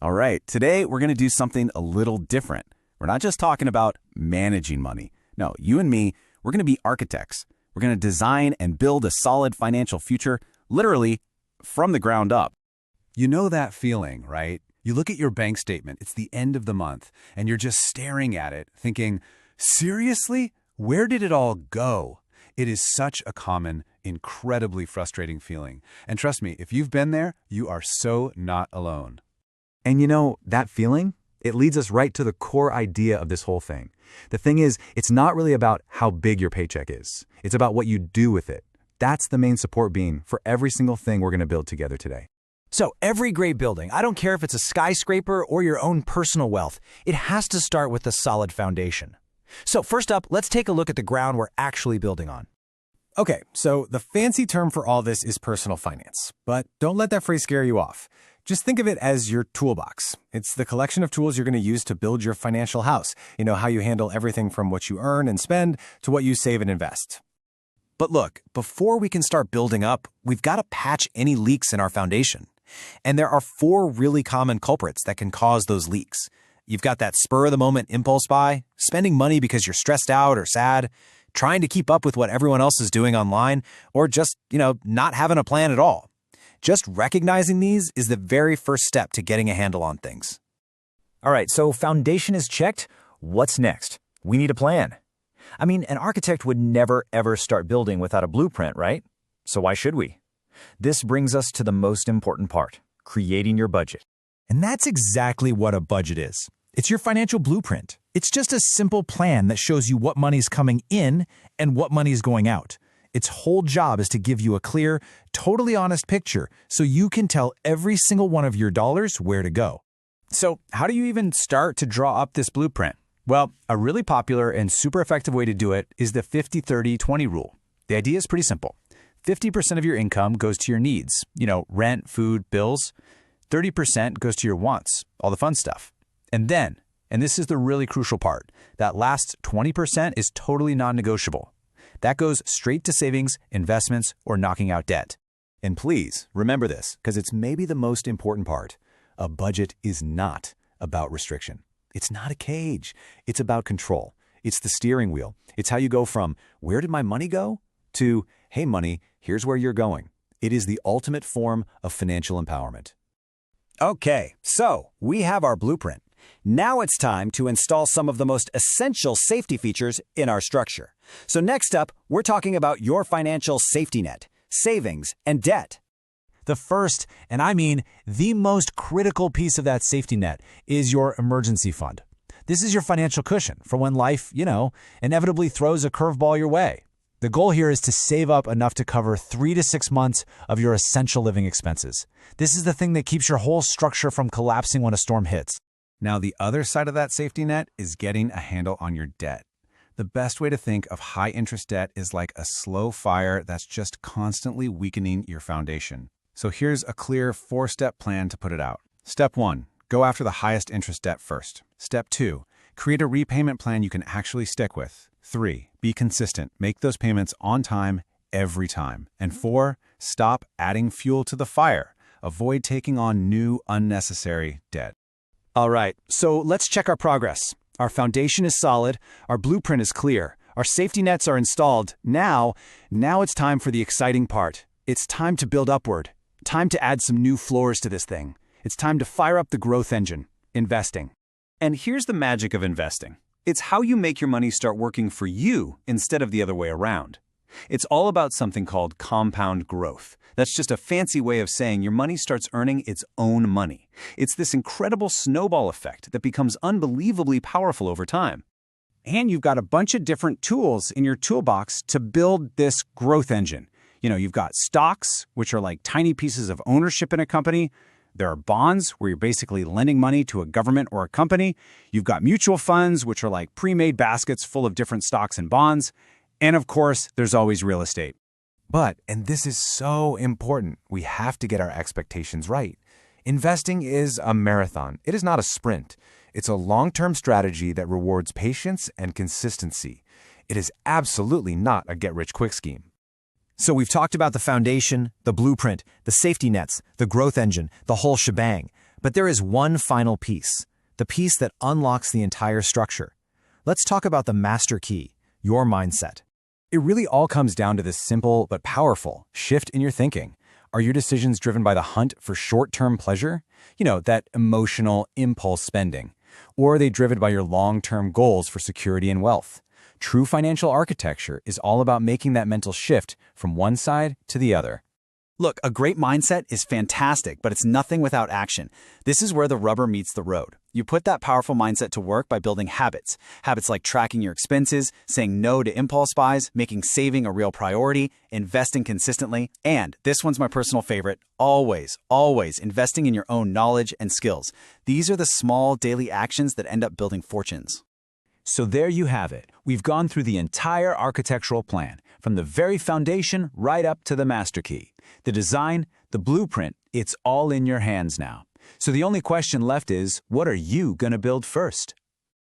All right, today we're going to do something a little different. We're not just talking about managing money. No, you and me, we're going to be architects. We're going to design and build a solid financial future, literally from the ground up. You know that feeling, right? You look at your bank statement, it's the end of the month, and you're just staring at it, thinking, seriously? Where did it all go? It is such a common, incredibly frustrating feeling. And trust me, if you've been there, you are so not alone. And you know, that feeling, it leads us right to the core idea of this whole thing. The thing is, it's not really about how big your paycheck is. It's about what you do with it. That's the main support beam for every single thing we're going to build together today. So every great building, I don't care if it's a skyscraper or your own personal wealth, it has to start with a solid foundation. So first up, let's take a look at the ground we're actually building on. Okay, so the fancy term for all this is personal finance, but don't let that phrase scare you off. Just think of it as your toolbox. It's the collection of tools you're going to use to build your financial house. You know, how you handle everything from what you earn and spend to what you save and invest. But look, before we can start building up, we've got to patch any leaks in our foundation. And there are 4 really common culprits that can cause those leaks. You've got that spur-of-the-moment impulse buy, spending money because you're stressed out or sad, trying to keep up with what everyone else is doing online, or just, not having a plan at all. Just recognizing these is the very first step to getting a handle on things. All right, so foundation is checked. What's next? We need a plan. I mean, an architect would never, ever start building without a blueprint, right? So why should we? This brings us to the most important part, creating your budget. And that's exactly what a budget is. It's your financial blueprint. It's just a simple plan that shows you what money's coming in and what money's going out. Its whole job is to give you a clear, totally honest picture so you can tell every single one of your dollars where to go. So how do you even start to draw up this blueprint? Well, a really popular and super effective way to do it is the 50-30-20 rule. The idea is pretty simple. 50% of your income goes to your needs, rent, food, bills. 30% goes to your wants, all the fun stuff. And then, and this is the really crucial part, that last 20% is totally non-negotiable. That goes straight to savings, investments, or knocking out debt. And please remember this, because it's maybe the most important part. A budget is not about restriction. It's not a cage. It's about control. It's the steering wheel. It's how you go from, where did my money go? To, hey money, here's where you're going. It is the ultimate form of financial empowerment. Okay, so we have our blueprint. Now it's time to install some of the most essential safety features in our structure. So next up, we're talking about your financial safety net, savings, and debt. The first, and I mean the most critical piece of that safety net, is your emergency fund. This is your financial cushion for when life, inevitably throws a curveball your way. The goal here is to save up enough to cover 3 to 6 months of your essential living expenses. This is the thing that keeps your whole structure from collapsing when a storm hits. Now, the other side of that safety net is getting a handle on your debt. The best way to think of high-interest debt is like a slow fire that's just constantly weakening your foundation. So here's a clear 4-step plan to put it out. Step 1, go after the highest interest debt first. Step 2, create a repayment plan you can actually stick with. 3, be consistent. Make those payments on time, every time. And 4, stop adding fuel to the fire. Avoid taking on new, unnecessary debt. All right, so let's check our progress. Our foundation is solid, our blueprint is clear, our safety nets are installed. Now it's time for the exciting part. It's time to build upward. Time to add some new floors to this thing. It's time to fire up the growth engine, investing. And here's the magic of investing. It's how you make your money start working for you instead of the other way around. It's all about something called compound growth. That's just a fancy way of saying your money starts earning its own money. It's this incredible snowball effect that becomes unbelievably powerful over time. And you've got a bunch of different tools in your toolbox to build this growth engine. You've got stocks, which are like tiny pieces of ownership in a company. There are bonds, where you're basically lending money to a government or a company. You've got mutual funds, which are like pre-made baskets full of different stocks and bonds. And of course, there's always real estate. But, and this is so important, we have to get our expectations right. Investing is a marathon. It is not a sprint. It's a long-term strategy that rewards patience and consistency. It is absolutely not a get-rich-quick scheme. So we've talked about the foundation, the blueprint, the safety nets, the growth engine, the whole shebang. But there is one final piece, the piece that unlocks the entire structure. Let's talk about the master key, your mindset. It really all comes down to this simple but powerful shift in your thinking. Are your decisions driven by the hunt for short-term pleasure? That emotional impulse spending. Or are they driven by your long-term goals for security and wealth? True financial architecture is all about making that mental shift from one side to the other. Look, a great mindset is fantastic, but it's nothing without action. This is where the rubber meets the road. You put that powerful mindset to work by building habits. Habits like tracking your expenses, saying no to impulse buys, making saving a real priority, investing consistently, and this one's my personal favorite, always investing in your own knowledge and skills. These are the small daily actions that end up building fortunes. So there you have it. We've gone through the entire architectural plan, from the very foundation right up to the master key. The design, the blueprint, it's all in your hands now. So the only question left is, what are you going to build first?